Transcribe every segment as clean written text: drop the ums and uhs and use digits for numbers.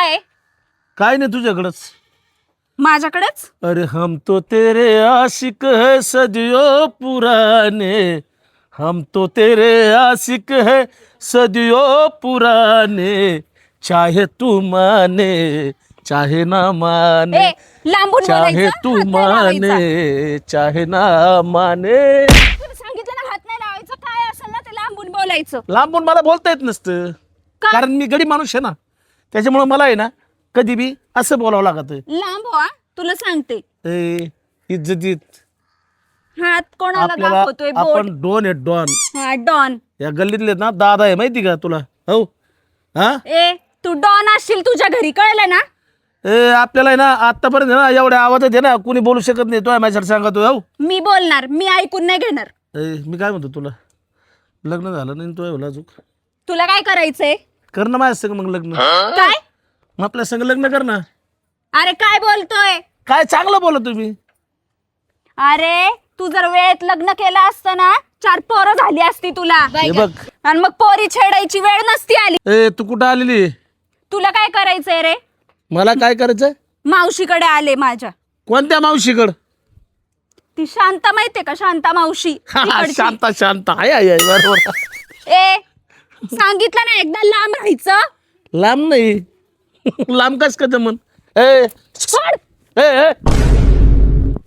काय काय नाही तुझ्याकडंच. माझ्याकडेच? अरे हम तो तेरे आशिक है सदियों पुराने, हम तो तेरे आशिक है सदियों पुराने, चाहे तू माने चाहे ना माने, ए लांबून चाहे बोलायचं, तू हात नाही लावायचा. माने चाहे ना माने. तुला सांगितलं ना, हात नाही लावायचं. काय असेल ना ते लांबून बोलायचं. लांबून मला बोलता येत नसतं, का? कारण मी गडी माणूस आहे ना, त्याच्यामुळे मला आहे ना कधी बी असं बोलावं लागत. लांब व्हा, तुला सांगते. इज्जतीत हात कोणाला आपल्याला दाखवतोय? बोट. आपण डॉन आहे डॉन. हा डॉन. या गल्लीतले ना दादा आहे माहिती का तुला? हो हा. ए तू डॉन असशील तुझ्या घरी, कळलं ना? आपल्याला आहे ना आतापर्यंत ना एवढ्या आवाजात आहे ना कोणी बोलू शकत नाही. तो माझ्यासाठी सांगतो. हो मी बोलणार, मी ऐकून नाही घेणार. मी काय म्हणतो तुला, लग्न झालं नाही तो एवढा अजून तुला काय करायचंय? कर ना माझ्या संग मग लग्न. काय? मग आपल्या संग लग्न कर ना. अरे काय बोलतोय? काय चांगलं बोला तुम्ही. अरे तू जर वेळेत लग्न केलं असतं ना, 4 पोरं झाली असती तुला. हे बघ, आणि मग पोरी छेडायची वेळ नसती आली. तू कुठं आलेली? तुला काय करायचंय रे? मला काय करायचं? मावशीकडे आले माझ्या. कोणत्या मावशीकड? ती शांता माहितीये का? शांता मावशी तिकडची. शांता शांता आहे बरोबर. ए सांगितलं ना एकदा, लांब राहायचं. लांब नाही. लांब कस का जमन? ए सोड.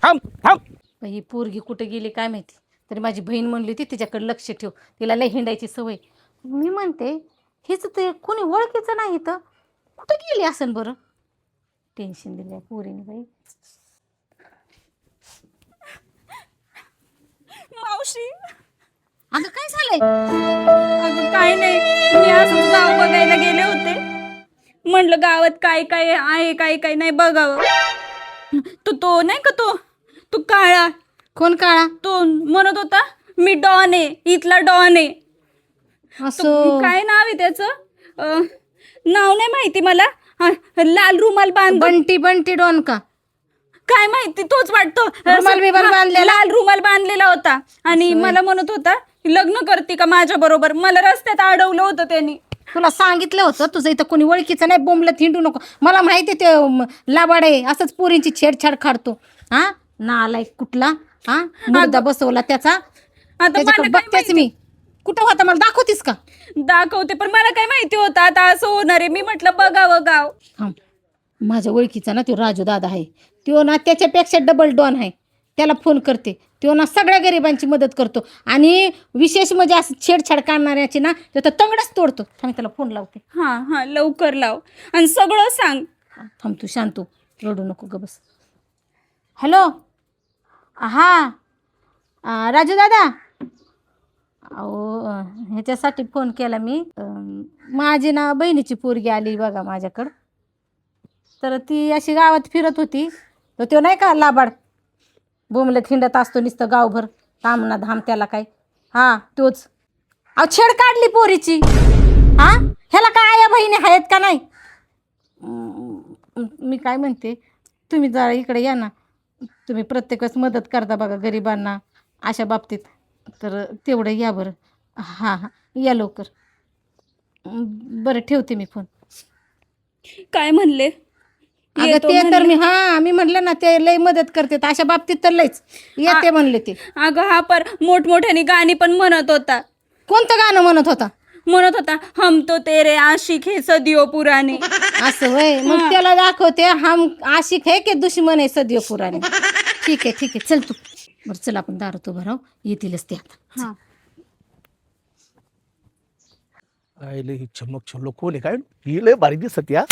थांब थांब. ही पोरगी कुठे गेली काय माहिती. तरी माझी बहीण म्हणली होती तिच्याकडे लक्ष ठेव, तिला लय हिंडायची सवय. मी म्हणते हेच ते कोणी ओळखीचं नाही तर कुठं गेली असन बरं. टेन्शन दिलंय पोरीने बाई. मावशी अगं काय झालंय? अगं काय नाही, मी असंच गाव बघायला गेले होते. म्हणलं गावात काय काय आहे काय काय नाही बघावं. तो नाही का तो काळा, कोण काळा? तो म्हणत होता मी डॉन आहे, इथला डॉन आहे. असं काय नाव आहे त्याचं? नाव नाही माहिती मला. लाल रुमाल बांध. बंटी बंटी डॉन का काय माहिती, तोच वाटतो. रुमाल बिमाल बांधलेला? लाल रुमाल बांधलेला होता आणि मला म्हणत होता लग्न करते का माझ्या बरोबर. मला रस्त्यात अडवलं होतं त्यांनी. तुला सांगितलं होतं तुझं इथं कोणी ओळखीचं नाही, बोंबलत हिंडू नको. मला माहिती ते लाबाड आहे, असंच पोरींची छेडछाड काढतो. हा नालायक कुठला. हा मुद्दा बसवला त्याचा. आता त्याच्याकडे मला काय बघतेच मी. कुठं होता मला दाखवतीस का? दाखवते, पण मला काय माहिती होतं आता असं होणार आहे. मी म्हटलं बघावं गाव. हा माझ्या ओळखीचा ना तो राजू दादा आहे. तो ना त्याच्यापेक्षा डबल डॉन आहे. त्याला फोन करते, तो ना सगळ्या गरिबांची मदत करतो. आणि विशेष म्हणजे असं छेडछाड काढणाऱ्याची ना तो तर तंगडच तोडतो. थांब त्याला फोन लावते. हा लवकर लाव आणि सगळं सांग. थांब तू शांत, रडू नको ग बस. हॅलो हा राजू दादा. अहो ह्याच्यासाठी फोन केला मी. माझी ना बहिणीची पोरगी आली बघा माझ्याकडं. तर ती अशी गावात फिरत होती. तर तो नाही का लाबाड बोंबलत हिंडत असतो नुसतं गावभर. थांब ना धाम त्याला काय. हा तोच. अहो छेड काढली पोरीची. हा ह्याला काय आया बहिणी आहेत का नाही? मी काय म्हणते, तुम्ही जरा इकडे या ना. तुम्ही प्रत्येकच मदत करता बघा गरिबांना अशा बाबतीत. तर तेवढं या बरं. हां या लवकर. बरं ठेवते मी फोन. काय म्हणले? अगं ते तर मी म्हटलं ना ते लय मदत करते अशा बाबतीत तर लयच येते म्हणले ते. अगं हा पर मोठमोठ्याने गाणी पण म्हणत होता. कोणतं गाणं म्हणत होता? म्हणत होता हम तो तेरे आशिक है सदियों पुराने. असं वय मग त्याला दाखवते हम आशिक है के दुश्मन आहे सदियों पुराने. ठीक आहे चल तू. बरं चल आपण दारू तो भराव, येतीलच ते आता. आयले ही चमक छल्लो कोण आहे काय? ही लय भारी दिसत या.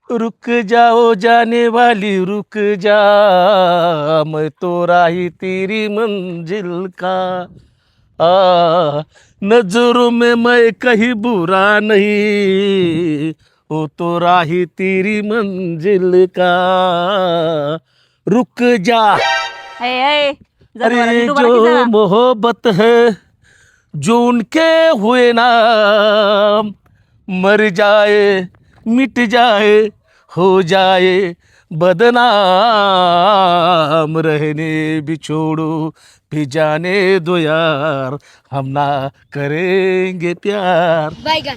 रुक जाओ जाने वाली रुक जा, मैं तो राही तेरी मंजिल का. नजरों में मैं कहीं बुरा नहीं, वो तो राही तेरी मंजिल का. रुक जा. अरे जो मोहब्बत है जो उनके हुए ना, मर जाए मिट जाए हो जाए बदनाम, रहने भी छोड़ो भी जाने दो यार हम ना करेंगे प्यार.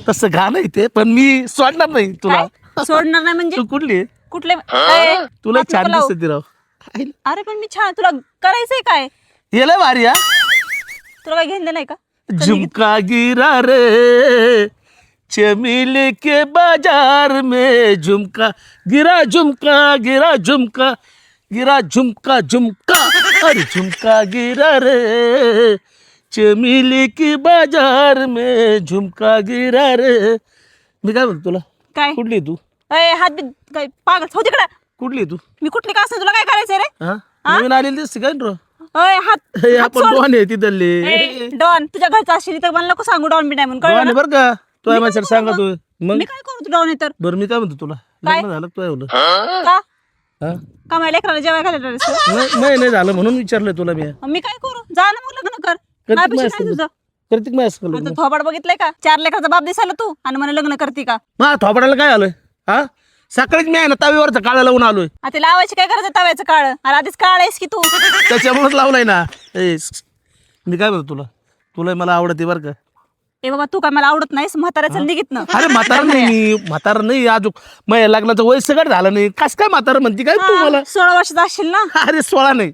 तसं गाणं आहे ते, पण मी सोडणार नाही तुला. सोडणार नाही म्हणजे तू कुठली आहे? कुठले तुला हात छान नको लावू. दिसते राव. अरे पण मी छान, तुला करायचंय काय? येला भारी हा. तुला काय घेणं नाही का? झुमका गिरा रे चमेली के बाजार में, झुमका गिरा झुमका गिरा झुमका अरे झुमका गिरा रे चमेली के बाजार में, झुमका गिरा रे. मी काय म्हणतो तुला, काय कुठली तू? हात बी काय पागल हो तिकडे. कुठली तू? मी कुठली का असं, तुला काय करायचंय रे? हा नवीन आलेली दिसते काय रो? हात आपण डॉन आहे तिथले. डॉन तुझ्या घरचा असली तर मला नको सांगू डॉन बी नाही म्हणून, कळलं डॉन ना? बर का तू आहे माझ्या सांगा तू मग. मी काय करू तू डॉन आहे तर? बरं मी काय म्हणतो तुला, काय? लग्न झालं तू एवढं का हा? का माझ्या लेकराला जेवाय घालायला रे? नाही झालं म्हणून विचारलंय तुला मी. मी काय करू? जा ना मग लग्न कर. करते माझ्यापेक्षा माझ्या नाही तुझं. करते माझ्या संग लग्न. आता थोबाड बघितलंय का? 4 लेकराचा बाप दिसायला तू आणि मला लग्न करते का? मग थोपडायला काय आलोय हा? सकाळीच मी आहे ना तावीवरचा काळा लावून आलोय, आता लावायची काय गरज आहे तव्याचं काळ? अरे आधीच काळ आहेस की तू. त्याच्यामुळेच लावलाय ना. मी काय म्हणतो तुला मला आवडते बरं का. ए बाबा तू काय मला आवडत नाहीस, म्हाताऱ्याचं निघित ना. अरे म्हातारा नाही मी, म्हातारा नाही अजून. माझ्या लग्नाचं वय सगळं झालं नाही, कस काय म्हातारा म्हणते काय तू मला? 16 वर्षाचा असशील ना? अरे 16 नाही,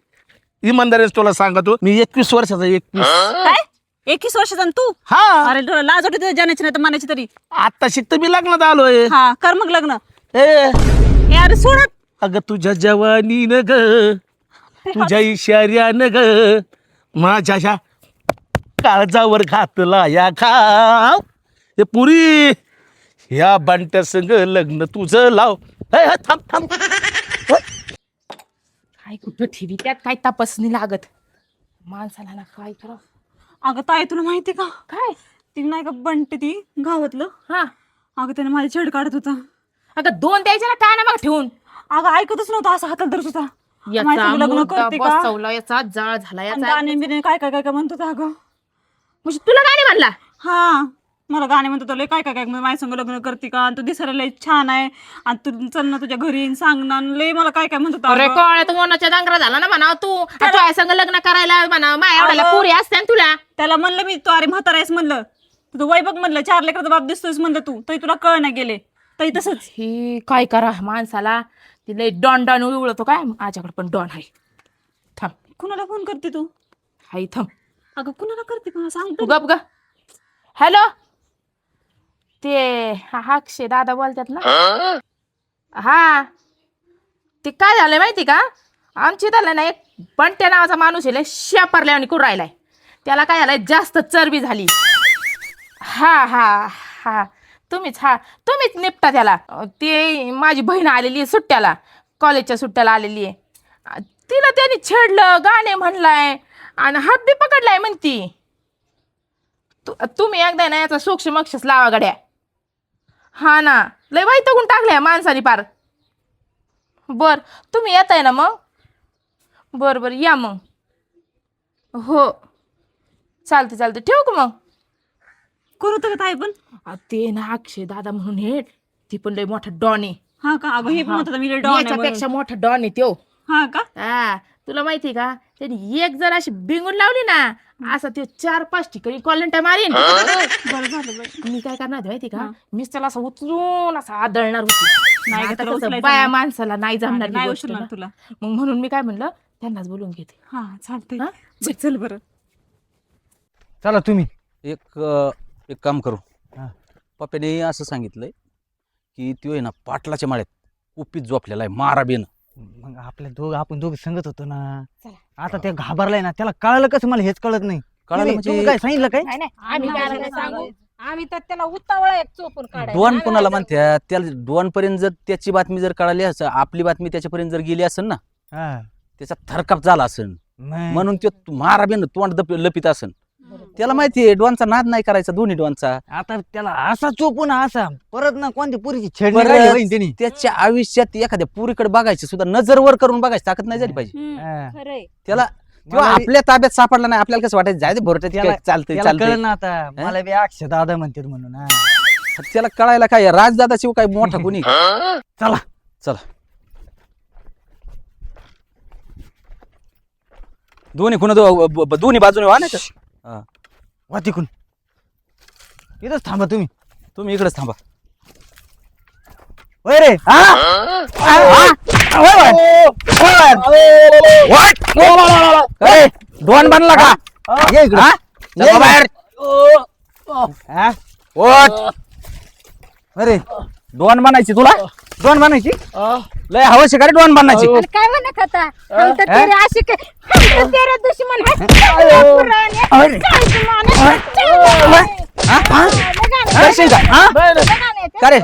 इमानदारीच तुला सांगतो मी 21 वर्षाचा. 21 काय 21 वर्षाचा आणि तू? हा. अरे लाज वाटते तुझ्या जाण्याची नाही तर मानायची तरी. आता शिकत मी लग्नात आलोय. हा कर मग लग्न. ए ए अरे सोडत. अगं तुझ्या जवानी न ग, तुझ्या इशाऱ्यानं ग, माझ्या काळजावर घातला या खाव. हे पुरी या बंट्या संग लग्न तुझं लाव. थांब थांब. काय कुठं ठेवी त्यात काय तपास नाही लागत माणसाला ना, काय करा. अगं ताई तुला माहिती का, काय ती नाही का बंट ती गावातलं, हा अगं त्याने माझी छेड काढत होता. अगं 2 द्यायच्या ना काना मग ठेवून. अगं ऐकतच नव्हता, असं हातात धरत होता. याचा माझ्या संग लग्न मुर्दा करते का? बसवला, याचा जाळ झाला, आणि याचा गाणे बिणे काय काय काय काय म्हणत होता अगं. म्हणजे तुला गाणे म्हणला. हा मला गाणे म्हणत होता लय काय काय काय, माझ्या संग लग्न करते का? आणि तू दिसायला लय छान आहे आणि तू चल ना तुझ्या घरी येईन सांग ना. लय मला काय काय म्हणत होता अरे अगं. काय तू मनाच्या डांगरा झाला ना म्हणा तू. तुझ्या संग लग्न करायला म्हणा माझ्या एवढ्याला अगं. पुरी असते ना तुला. त्याला म्हणलं मी, तू अरे म्हातारा आहेस म्हणलं, तुझं वय बघ म्हणलं, 4 लेकराचा बाप दिसतोयस म्हणलं तू, तरी तुला कळ नाही गेले तरी तसंच. ही काय करा माणसाला, ती लय डॉन डॉन उळतो. काय माझ्याकडे पण डॉन आहे. थांब कुणाला फोन करते तू? हाय थांब. अगं कुणाला करते का सांग तू तू. गप ग. हॅलो ते अक्षय दादा बोलतात ना. हा ते काय झालंय माहिती का, आमची झालं ना एक बंट्या नावाचा माणूस आहे शेपरल्या आणि करून राहिलाय. त्याला काय झालंय जास्त चरबी झाली. हा हा हा तुम्हीच निपटा त्याला. ते माझी बहीण आलेली आहे सुट्ट्याला, कॉलेजच्या सुट्ट्याला आलेली आहे. तिला त्यांनी छेडलं, गाणे म्हणलाय आणि हात बी पकडलाय म्हणती. तुम्ही एकदा ना याचा सूक्ष्म अक्षस लावा गड्या. हा ना लय वैतागून टाकल्या माणसाने पार. बर तुम्ही येताय ना मग? बर या मग. हो चालते ठेवू का मग? करू तर ताई पण. ते ना अक्षय दादा म्हणून हे ती पण लय मोठा डॉन आहे. हा का? अगं हे पण म्हणत होता मी लय डॉन आहे म्हणून. याच्यापेक्षा मोठा डॉन आहे त्यो. हा का? हा तुला माहिती का, त्यांनी एक जर अशी बिंगून लावली ना, असं ते 4-5 ठिकाणी कॉलंटा मारीन. बरं झालं बाई. मी काय करणार माहिती का, मीच त्याला असं उचलून असं आदळणार होती. नाही आता तुला कसं उचलायचं बाया नाही. माणसाला नाही जमणार ही नाही गोष्ट उचलणार ना. तुला. मग म्हणून मी काय म्हणलं त्यांनाच बोलून घेते. हा चालतंय. हा? चल बरं. चला तुम्ही. एक काम करू. हा. पप्प्याने असं सांगितलंय की तो आहे ना पाटलाच्या माळ्यात उप्पीत झोपलेला आहे माराबीन. मग आपण दोघं संगत होतो ना. चला. आता ते घाबरलाय ना, त्याला कळलं कसं मला हेच कळत नाही. कळालं तुम्ही म्हणजे काय सांगितलं काय? नाही आम्ही नाही, काय नाही सांगू. आम्ही तर त्याला उतावळा एक चोपून काढायला. दोन कोणाला म्हणतात त्याला, दोन पर्यंत जर त्याची बातमी जर कळाली असं, आपली बातमी त्याच्यापर्यंत जर गेली असेल ना, हा. त्याचा थरकाप झाला असेल नाही. म्हणून तो माराबीन तोंड लपित असेल. त्याला माहितीये डोनचा नाद नाही करायचा, दोन्ही डोनचा. आता त्याला असा चोपून असा परत ना कोणत्या पुरीची छेड परत नाही राहिली त्यांनी. त्याच्या आयुष्यात एखाद्या पुरीकडे बघायची सुद्धा नजर वर करून बघायची ताकद नाही झाली पाहिजे हा. खरंय. त्याला. किंवा मला बी- आपल्या ताब्यात सापडला नाही, आपल्याला कसं वाटायचं जायचं भोरट्यात त्याला- चालतंय त्याला चालतंय. कळलं ना आता मला बी अक्षय दादा म्हणतात म्हणून. हा. त्याला कळायला काय राजदादा शिव काय मोठा कोणी. चला चला दोन्ही खुण दोन्ही बाजूने व्हा नाही का हा. वा तिकून इथंच थांबा तुम्ही. तुम्ही इकडेच थांबा. होय रे हा? ए, दोन बनला का ये इकडं. हा? ये चल बाहेर. हा? ओट. अरे दोन बनायची तुला दोन बनायची. लय हवं शिकारी दोन बनायची. आणि काय म्हणत होता हम तो तेरे आशिक है, हम तो तेरे दुश्मन है, चलो पुराने, अरे. काय तुम्हाने, हा? करशील का हा? का रे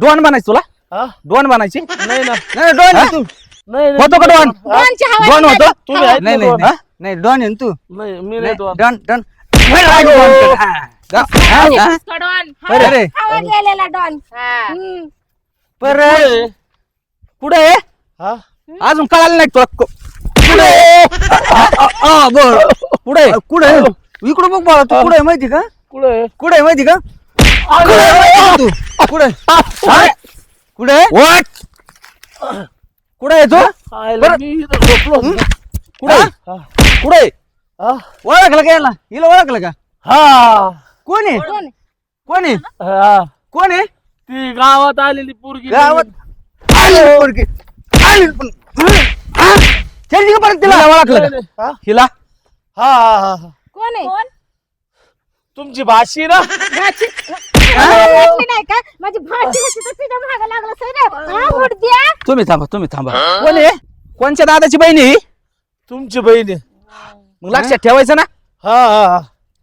दोन बनायची तुला हा? दोन बनायची नाही ना. नाही डॉन आहे तू. नाही नाही. होतो का दोन दोनची हवा दोन निघाली. होतो तुम्ही आहेत नाही ना नाही दोन? नाही. नाही डॉन आहे ना तू. नाही मी नाही दोन. डॉन डॉन. कडवान. अरे हवा गेलेला डॉन. पर कुठे आहे हा? अजून कळालं नाही तुला बर पुढे कुठे इकडं बघ बाळा तू कुठे आहे माहिती का? कुठे कुठे आहे माहिती का? कुठे आहे माहिती का तू? कुठे आहे? कुठे आहे? कुठे आहे तू आयला मी इथं झोपलो. कुठे कुठे हा? ओळखलं का याला? हिला ओळखलं का? हा. कोण आहे? कोण आहे? हा. कोण आहे? ती गावात आलेली पोरगी. गावात आली पोरगी. आली पण. हा? चल का परत तिला ओळखलं का? हा? हिला हा हा हा. कोण आहे? तुमची भाषी ना. वाटली नाही का माझी भाची होती तर तिच्या मागे लागला सर. हा मुर्द्या. तुम्ही थांबा कोण आहे कोणच्या दादाची बहीण आहे ही? तुमची बहीण आहे. मग लक्षात ठेवायचं ना हा हा हा.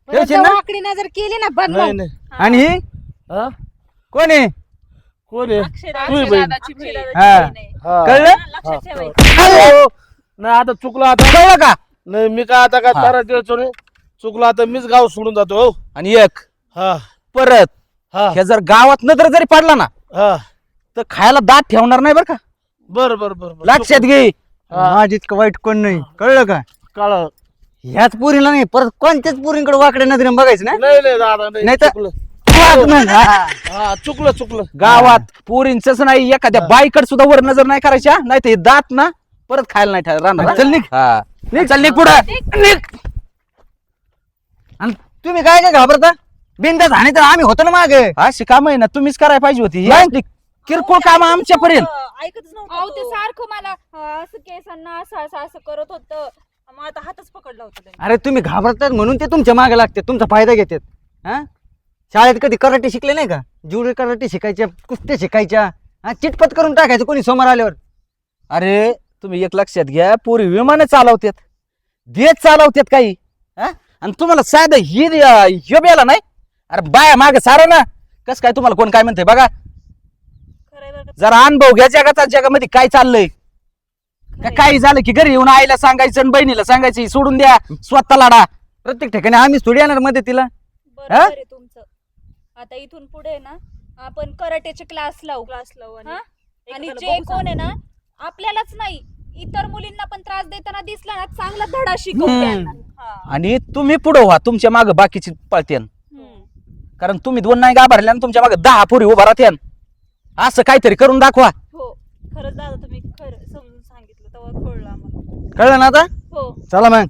ठेवशील ना? वाकडी नजर केली ना बघ नाही मग. नाही. आणि ही? हा? कोण आहे? कोण आहे? तुझी बहीण. हा हा. कळलं? हो. नाही आता चुकलं आता. कळलं का? नाही मी काय आता काय हा. तारा द्यायचो नाही. चुकलं आता मीच गाव सोडून जातो. हो. आणि एक हा परत हा हे जर गावात नजर जरी पडला ना हा. तर खायला दात ठेवणार नाही बरं का बर बर बर बर. लक्षात घे हा. माझी इतकं वाईट कोण नाही. कळलं का? कळलं. ह्याच पुरीला नाही परत कोणत्याच पुरीकडे वाकडे नजरेने बघायचं ना. नाही नाही दादा नाही. नाही तर- चुकलं. वाग नाही. हा. हा चुकलं चुकलं. गावात पोरींच नाही एखाद्या बाईकड सुद्धा वर नजर नाही करायच्या नाही तर हे दात ना परत खायला नाही राहणार चल निघ. हा चल निघ पुढं निघ. आणि तुम्ही काय काय घाबरता? बिंदास आणि तर आम्ही होतो ना मागे. अशी काम आहे ना तुम्हीच करायला पाहिजे होती ही नाही. असली किरकोळ काम आमच्यापर्यंत ऐकतच नव्हतं ते सारखं मला असं केसांना असं करत होतं. मग आता हातच पकडला होता त्याने. अरे तुम्ही घाबरतात म्हणून ते तुमच्या मागे लागते, तुमचा फायदा घेतात. हा शाळेत कधी कराटे शिकले नाही का? जुडे कराटे शिकायच्या, कुस्त्या शिकायच्या. हा चिटपट करून टाकायचं कोणी समोर आल्यावर. अरे तुम्ही एक लक्षात घ्या पोरी विमानं चालवतात देश चालवतात काही हा आणि तुम्हाला साधं ही बेला नाही अरे बाया माग सारं ना कस काय तुम्हाला कोण काय म्हणते बघा खरंय बरं का? जरा अनुभव घ्या जगाचा जगामध्ये काय चाललंय का काही झालं की घरी येऊन आईला सांगायचं आणि बहिणीला सांगायचं सोडून द्या स्वतः लढा प्रत्येक ठिकाणी आम्ही थोडी येणार मदतीला. बरोबर आहे तुमचं. आता इथून पुढे ना आपण कराटेचे क्लास लावू हा? आणि जे कोण आहे ना आपल्यालाच नाही इतर मुलींना पण त्रास देताना दिसला ना चांगला धडा शिकवू त्यांना. हा. आणि तुम्ही पुढे व्हा तुमच्या माग बाकीची पळत्यान हम्म. कारण तुम्ही दोन नाही गाभारल्या आणि तुमच्या मागे 10 पोरी उभा राहत्यान असं काहीतरी करून दाखवा हो खरंच दादा तुम्ही खरं समजून सांगितलं तेव्हा कळलं आम्हाला. कळलं ना आता? हो चला मग.